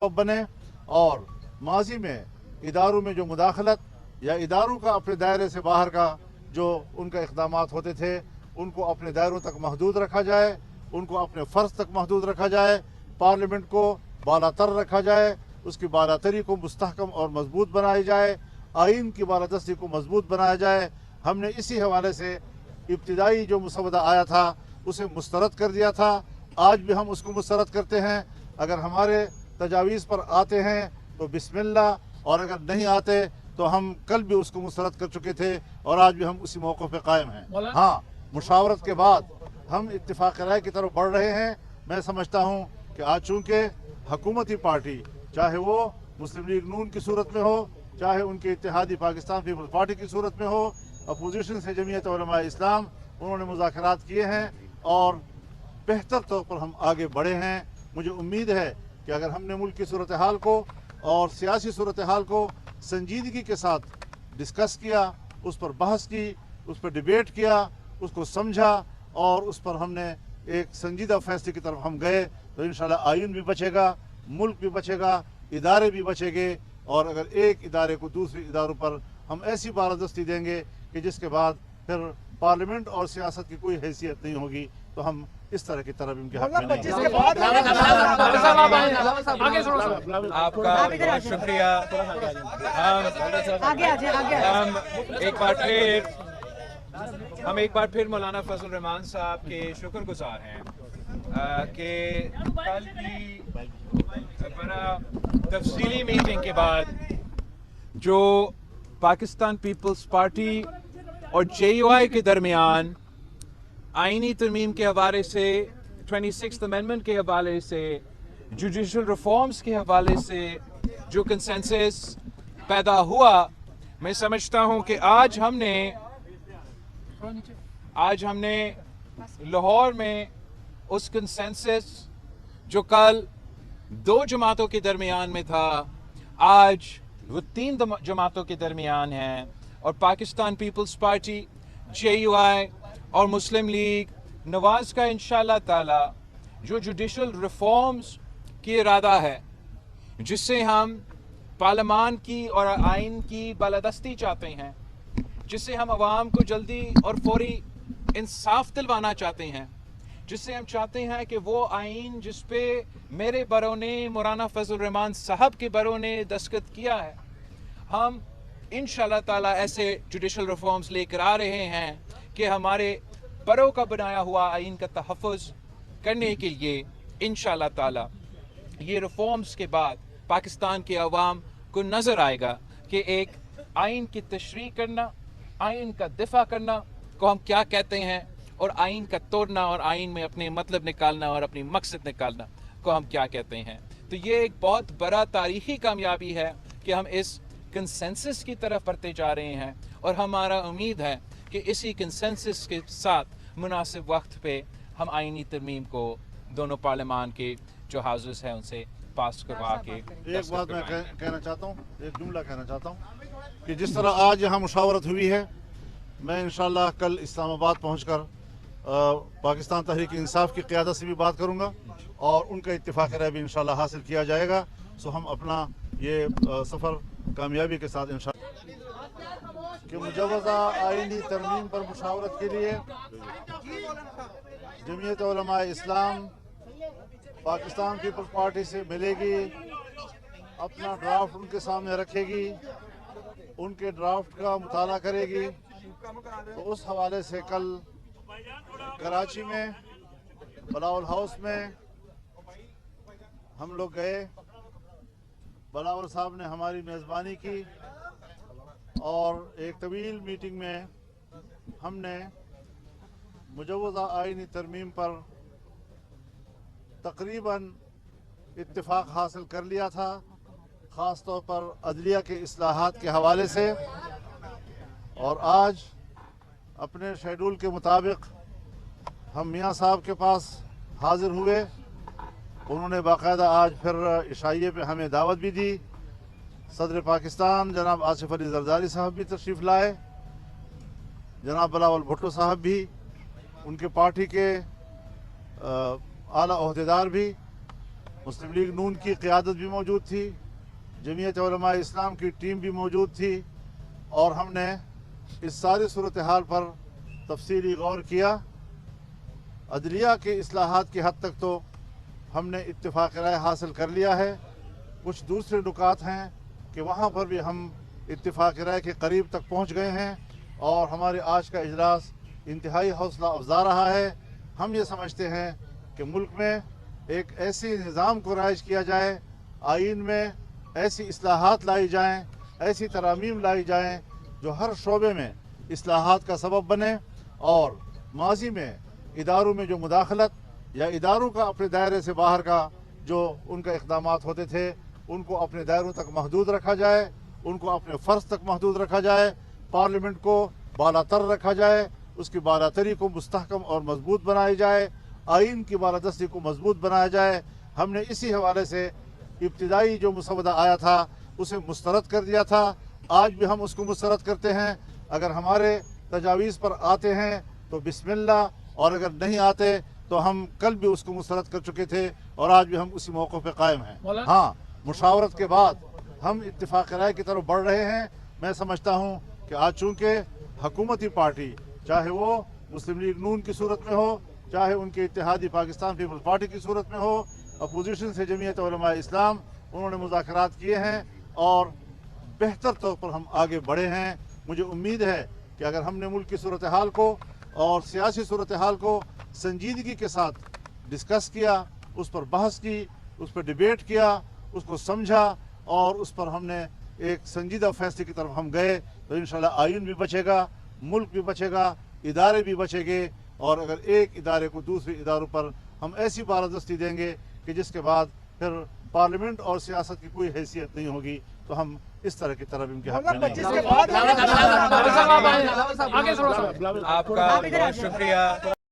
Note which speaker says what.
Speaker 1: बने और माजी में इदारों में जो मुदाखलत या इदारों का अपने दायरे से बाहर का जो उनका इक़दामात होते थे उनको अपने दायरों तक महदूद रखा जाए, उनको अपने फ़र्ज तक महदूद रखा जाए, पार्लियामेंट को बालातर रखा जाए, उसकी बालातरी को मुस्तहकम और मजबूत बनाई जाए, आइन की बालादस्ती को मजबूत बनाया जाए। हमने इसी हवाले से इब्तिदाई जो मुसवदा आया था उसे मुस्तरद कर दिया था, आज भी हम उसको मुस्तरद करते हैं। अगर हमारे तजावीज़ पर आते हैं तो बिस्मिल्लाह, और अगर नहीं आते तो हम कल भी उसको मुस्तरद कर चुके थे और आज भी हम उसी मौक़े पे कायम हैं। हाँ, मुशावरत के बाद हम इत्तिफाक राय की तरफ बढ़ रहे हैं। मैं समझता हूँ कि आज चूँकि हुकूमती पार्टी, चाहे वो मुस्लिम लीग नून की सूरत में हो, चाहे उनके इत्तेहादी पाकिस्तान पीपल्स पार्टी की सूरत में हो, अपोजिशन से जमीयत उलमा इस्लाम, उन्होंने मुज़ाकरात किए हैं और बेहतर तौर पर हम आगे बढ़े हैं। मुझे उम्मीद है कि अगर हमने मुल्क की सूरत हाल को और सियासी सूरत हाल को संजीदगी के साथ डिस्कस किया, उस पर बहस की, उस पर डिबेट किया, उसको समझा और उस पर हमने एक संजीदा फैसले की तरफ हम गए तो इंशाल्लाह आइन भी बचेगा, मुल्क भी बचेगा, इदारे भी बचेंगे। और अगर एक इदारे को दूसरे इदारों पर हम ऐसी बालादस्ती देंगे कि जिसके बाद फिर पार्लियामेंट और सियासत की कोई हैसियत नहीं होगी, तो हम इस तरह की तरफ इनके हक में नहीं।
Speaker 2: आपका बहुत शुक्रिया। हम एक बार फिर मौलाना फजल रहमान साहब के शुक्रगुजार हैं कि कल की बड़ा तफसीली मीटिंग के बाद जो पाकिस्तान पीपल्स पार्टी और JUI के दरमियान आईनी तरमीम के हवाले से, 26th अमेंडमेंट के हवाले से, जुडिशल रिफॉर्म्स के हवाले से जो कंसेंसस पैदा हुआ, मैं समझता हूं कि आज हमने लाहौर में उस कंसेंसस जो कल 2 जमातों के दरमियान में था, आज वो 3 जमातों के दरमियान है। और पाकिस्तान पीपल्स पार्टी, JUI और मुस्लिम लीग नवाज का इंशाअल्लाह ताला जो जुडिशल रिफॉर्म्स की इरादा है, जिससे हम पार्लियामान की और आइन की बालादस्ती चाहते हैं, जिससे हम आवाम को जल्दी और फौरी इंसाफ दिलवाना चाहते हैं, जिससे हम चाहते हैं कि वो आइन जिस पे मेरे बरों ने, मौलाना फजल रहमान साहब के बरों ने दस्तखत किया है, हम इंशाअल्लाह ताला ऐसे जुडिशल रिफॉर्म्स लेकर आ रहे हैं कि हमारे बरों का बनाया हुआ आइन का तहफ़्फ़ुज़ करने के लिए इंशाअल्लाह ताला ये रिफॉर्म्स के बाद पाकिस्तान के अवाम को नज़र आएगा कि एक आइन की तशरीह करना, आइन का दिफा करना को हम क्या कहते हैं, और आइन का तोड़ना और आइन में अपने मतलब निकालना और अपनी मकसद निकालना को हम क्या कहते हैं। तो ये एक बहुत बड़ा तारीख़ी कामयाबी है कि हम इस कंसेंसस की तरफ बढ़ते जा रहे हैं, और हमारा उम्मीद है कि इसी कंसेंसस के साथ मुनासिब वक्त पे हम आइनी तरमीम को दोनों पार्लियामान के जो हाउसेस हैं उनसे पास करवा के।
Speaker 1: एक बात मैं कहना चाहता हूँ, एक जुमला कहना चाहता हूँ कि जिस तरह आज यहाँ मुशावरत हुई है, मैं इंशाअल्लाह कल इस्लामाबाद पहुँचकर पाकिस्तान तहरीक इंसाफ की क़यादत से भी बात करूँगा और उनका इत्तिफाक राय भी इंशाअल्लाह हासिल किया जाएगा। सो हम अपना ये सफ़र कामयाबी के साथ इंशाअल्लाह कि मुजव्वज़ा आइनी तरमीम पर मुशावरत के लिए जमीयत उलमा इस्लाम पाकिस्तान पीपल्स पार्टी से मिलेगी, अपना ड्राफ्ट उनके सामने रखेगी, उनके ड्राफ्ट का मुताला करेगी। तो उस हवाले से कल कराची में बलावल हाउस में हम लोग गए, बलावल साहब ने हमारी मेज़बानी की और एक तवील मीटिंग में हमने मुजव्वज़ा आइनी तरमीम पर तकरीबन इत्तिफाक हासिल कर लिया था, ख़ास तौर पर अदलिया के इस्लाहात के हवाले से। और आज अपने शेड्यूल के मुताबिक हम मियाँ साहब के पास हाज़िर हुए। उन्होंने बाकायदा आज फिर इशाइये पे हमें दावत भी दी। सदर पाकिस्तान जनाब आसिफ अली जरदारी साहब भी तशरीफ़ लाए, जनाब बिलावल भुट्टो साहब भी, उनके पार्टी के आला ओहदेदार भी, मुस्लिम लीग नून की क़ियादत भी मौजूद थी, जमीयत उलमा इस्लाम की टीम भी मौजूद थी और हमने इस सारी सूरत हाल पर तफसीली गौर किया। अदलिया के इस्लाहात की हद तक तो हमने इत्तिफाक राय हासिल कर लिया है। कुछ दूसरे नुकात हैं कि वहाँ पर भी हम इत्तिफाक राय के करीब तक पहुँच गए हैं और हमारे आज का इजलास इंतहाई हौसला अफजा रहा है। हम ये समझते हैं कि मुल्क में एक ऐसे निज़ाम को राइज किया जाए, आइन में ऐसी इस्लाहात लाई जाएँ, ऐसी तरामीम लाई जाएँ जो हर शोबे में इस्लाहात का सबब बने और माजी में इदारों में जो मुदाखलत या इदारों का अपने दायरे से बाहर का जो उनका इक़दामात होते थे उनको अपने दायरों तक महदूद रखा जाए, उनको अपने फ़र्ज तक महदूद रखा जाए, पार्लियामेंट को बालातर रखा जाए, उसकी बालातरी को मुस्तहकम और मजबूत बनाई जाए, आइन की बालादस्ती को मजबूत बनाया जाए। हमने इसी हवाले से इब्तिदाई जो मुसवदा आया था उसे मुस्तरद कर दिया था, आज भी हम उसको मुस्तरद करते हैं। अगर हमारे तजावीज़ पर आते हैं तो बिस्मिल्लाह, और अगर नहीं आते तो हम कल भी उसको मुस्तरद कर चुके थे और आज भी हम उसी मौक़े पे कायम हैं। हाँ, मुशावरत के बाद हम इत्तिफाक राय की तरफ बढ़ रहे हैं। मैं समझता हूँ कि आज चूँकि हुकूमती पार्टी, चाहे वो मुस्लिम लीग नून की सूरत में हो, चाहे उनके इत्तेहादी पाकिस्तान पीपल्स पार्टी की सूरत में हो, अपोजिशन से जमीयत उलमा इस्लाम, उन्होंने मुज़ाकरात किए हैं और बेहतर तौर पर हम आगे बढ़े हैं। मुझे उम्मीद है कि अगर हमने मुल्क की सूरत हाल को और सियासी सूरत हाल को संजीदगी के साथ डिस्कस किया, उस पर बहस की, उस पर डिबेट किया, उसको समझा और उस पर हमने एक संजीदा फैसले की तरफ हम गए तो इंशाल्लाह आइन भी बचेगा, मुल्क भी बचेगा, इदारे भी बचेंगे। और अगर एक इदारे को दूसरे इदारों पर हम ऐसी बालादस्ती देंगे कि जिसके बाद फिर पार्लियामेंट और सियासत की कोई हैसियत नहीं होगी, तो हम इस तरह की तरमीम के हक़ में नहीं हैं।
Speaker 2: आपका बहुत शुक्रिया।